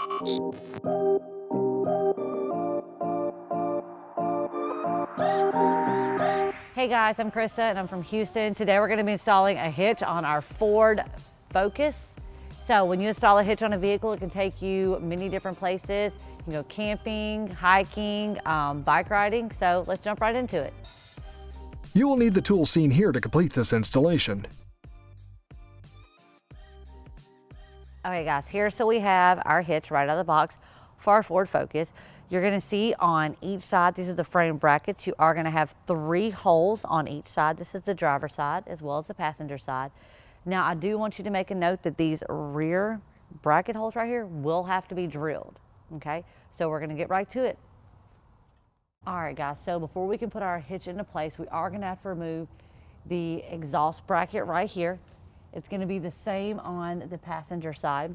Hey guys, I'm Krista and I'm from Houston. Today we're going to be installing a hitch on our Ford Focus. So when you install a hitch on a vehicle, it can take you many different places. You can go camping, hiking, bike riding. So let's jump right into it. You will need the tools seen here to complete this installation. Okay guys, here so we have our hitch right out of the box for our Ford Focus. You're gonna see on each side, these are the frame brackets. You are gonna have 3 holes on each side. This is the driver's side as well as the passenger side. Now I do want you to make a note that these rear bracket holes right here will have to be drilled, okay? So we're gonna get right to it. All right guys, so before we can put our hitch into place, we are gonna have to remove the exhaust bracket right here. It's going to be the same on the passenger side.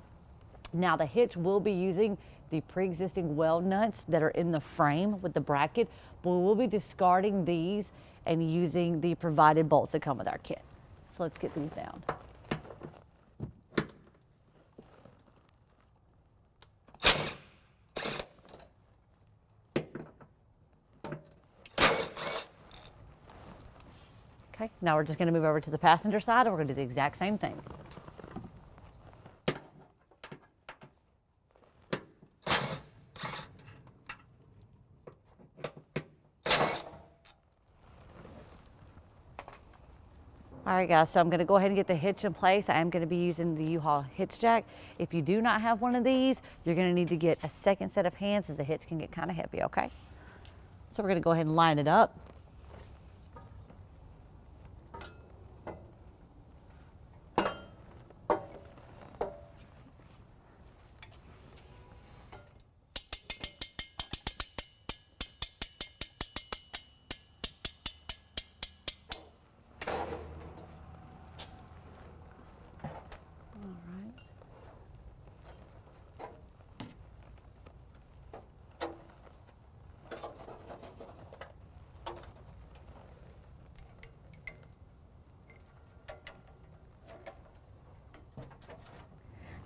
Now the hitch will be using the pre-existing weld nuts that are in the frame with the bracket, but we will be discarding these and using the provided bolts that come with our kit. So let's get these down. Okay, now we're just going to move over to the passenger side and we're going to do the exact same thing. All right guys, so I'm going to go ahead and get the hitch in place. I am going to be using the U-Haul hitch jack. If you do not have one of these, you're going to need to get a second set of hands as the hitch can get kind of heavy, okay? So we're going to go ahead and line it up.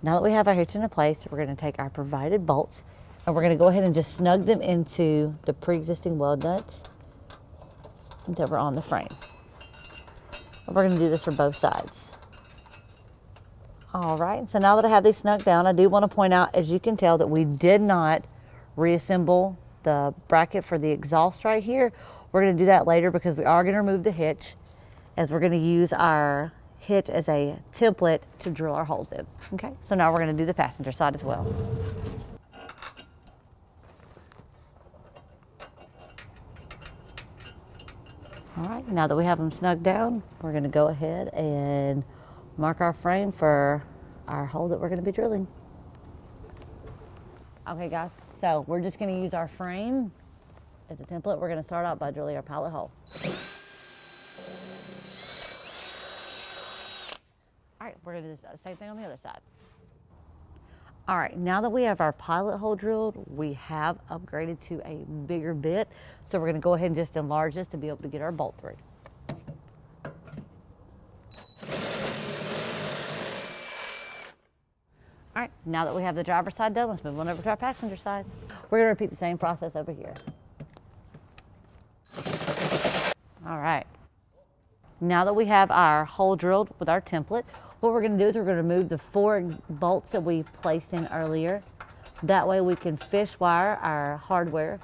Now that we have our hitch into place, we're going to take our provided bolts and we're going to go ahead and just snug them into the pre-existing weld nuts that were on the frame. And we're going to do this for both sides. All right, so now that I have these snug down, I do want to point out, as you can tell, that we did not reassemble the bracket for the exhaust right here. We're going to do that later because we are going to remove the hitch, as we're going to use our hitch as a template to drill our holes in. Okay, so now we're going to do the passenger side as well. All right, now that we have them snugged down, we're going to go ahead and mark our frame for our hole that we're going to be drilling. Okay guys, so we're just going to use our frame as a template. We're going to start out by drilling our pilot hole. All right, we're going to do the same thing on the other side. All right, now that we have our pilot hole drilled, we have upgraded to a bigger bit. So we're going to go ahead and just enlarge this to be able to get our bolt through. All right, now that we have the driver's side done, let's move on over to our passenger side. We're going to repeat the same process over here. All right. Now that we have our hole drilled with our template, what we're going to do is we're going to remove the 4 bolts that we placed in earlier. That way we can fish wire our hardware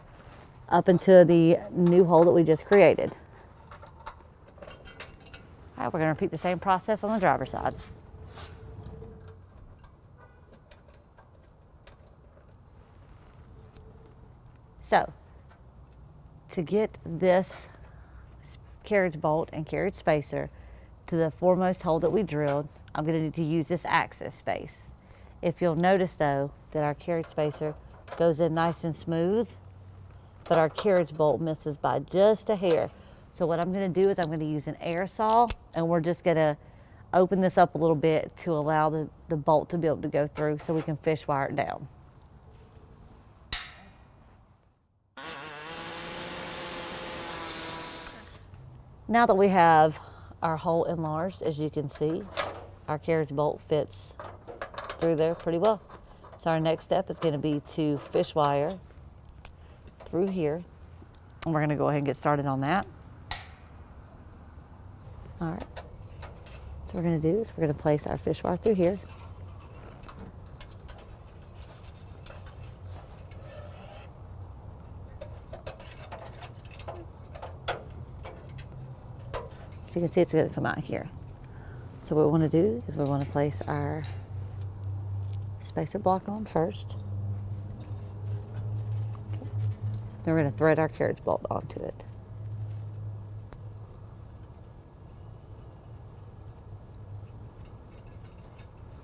up into the new hole that we just created. All right, we're going to repeat the same process on the driver's side. So, to get this carriage bolt and carriage spacer to the foremost hole that we drilled, I'm going to need to use this access space. If you'll notice though that our carriage spacer goes in nice and smooth, but our carriage bolt misses by just a hair. So what I'm going to do is I'm going to use an air saw and we're just going to open this up a little bit to allow the bolt to be able to go through so we can fish wire it down. Now that we have our hole enlarged, as you can see, our carriage bolt fits through there pretty well. So our next step is going to be to fish wire through here. And we're going to go ahead and get started on that. All right. So what we're going to do is we're going to place our fish wire through here. So you can see it's going to come out here. So what we want to do is we want to place our spacer block on first. Okay. Then we're going to thread our carriage bolt onto it.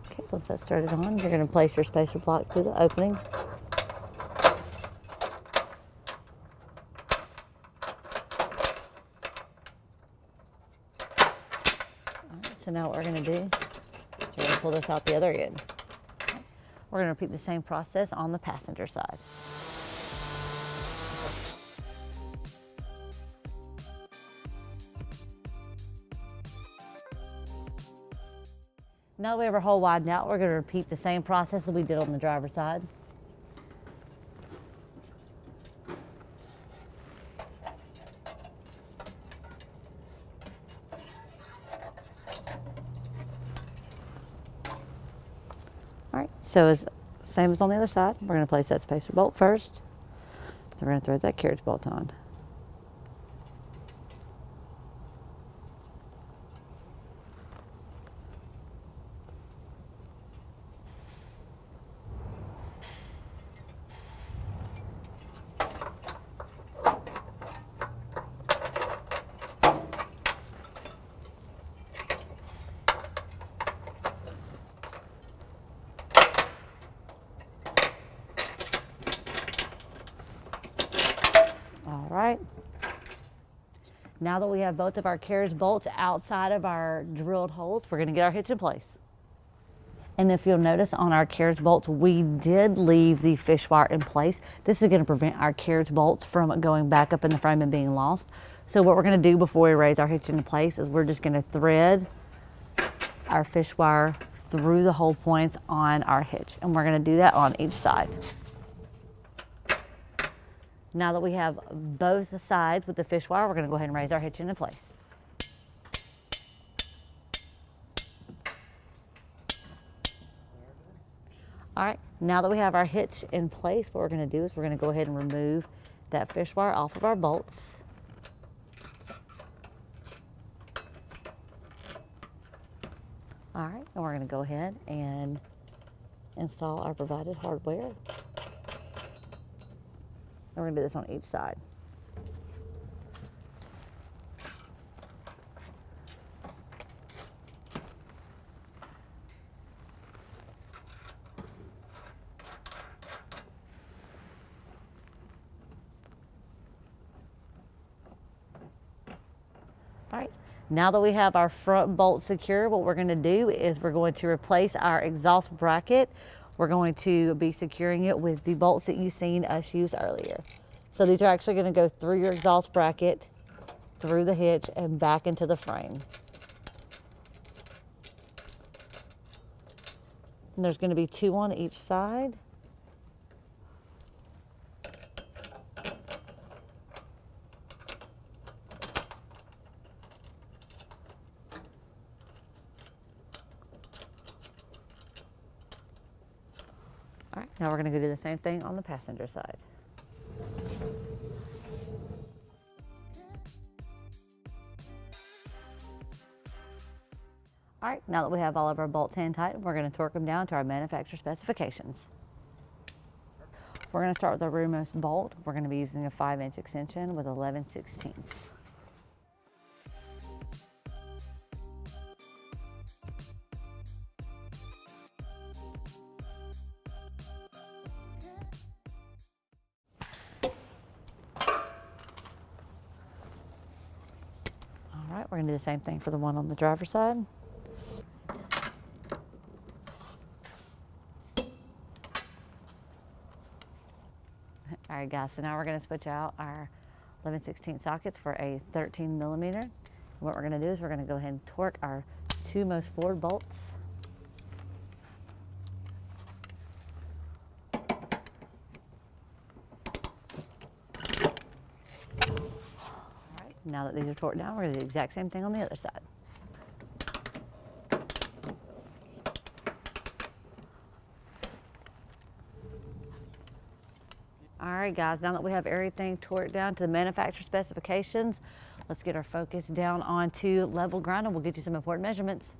Okay, once that's threaded on, you're going to place your spacer block through the opening. So now what we're going to do is we're going to pull this out the other end. Okay. We're going to repeat the same process on the passenger side. Now that we have our hole widened out, we're going to repeat the same process that we did on the driver's side. All right, so it's same as on the other side. We're going to place that spacer bolt first. Then we're going to thread that carriage bolt on. All right. Now that we have both of our carriage bolts outside of our drilled holes, we're going to get our hitch in place. And if you'll notice on our carriage bolts, we did leave the fish wire in place. This is going to prevent our carriage bolts from going back up in the frame and being lost. So what we're going to do before we raise our hitch into place is we're just going to thread our fish wire through the hole points on our hitch. And we're going to do that on each side. Now that we have both sides with the fish wire, we're going to go ahead and raise our hitch into place. All right, now that we have our hitch in place, what we're going to do is we're going to go ahead and remove that fish wire off of our bolts. All right, and we're going to go ahead and install our provided hardware. And we're going to do this on each side. All right, now that we have our front bolt secure, what we're going to do is we're going to replace our exhaust bracket. We're going to be securing it with the bolts that you've seen us use earlier. So these are actually going to go through your exhaust bracket, through the hitch, and back into the frame. And there's going to be 2 on each side. All right, now we're going to go do the same thing on the passenger side. All right, now that we have all of our bolts hand tight, we're going to torque them down to our manufacturer specifications. We're going to start with our rearmost bolt. We're going to be using a 5-inch extension with 11/16. All right, we're going to do the same thing for the one on the driver's side. All right, guys, so now we're going to switch out our 11/16 sockets for a 13mm. And what we're going to do is we're going to go ahead and torque our 2 most forward bolts. Now that these are torqued down, we're going to do the exact same thing on the other side. All right, guys, now that we have everything torqued down to the manufacturer specifications, let's get our focus down onto level ground and we'll get you some important measurements.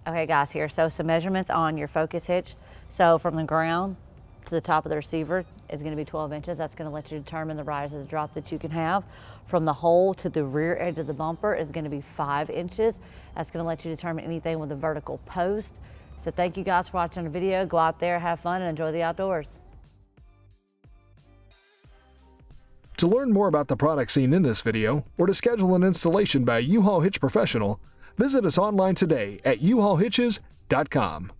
Okay, guys, here, so some measurements on your focus hitch. So from the ground to the top of the receiver is going to be 12 inches. That's going to let you determine the rise or the drop that you can have. From the hole to the rear edge of the bumper is going to be 5 inches. That's going to let you determine anything with a vertical post. So thank you guys for watching the video. Go out there, have fun, and enjoy the outdoors. To learn more about the products seen in this video, or to schedule an installation by a U-Haul Hitch professional, visit us online today at uhaulhitches.com.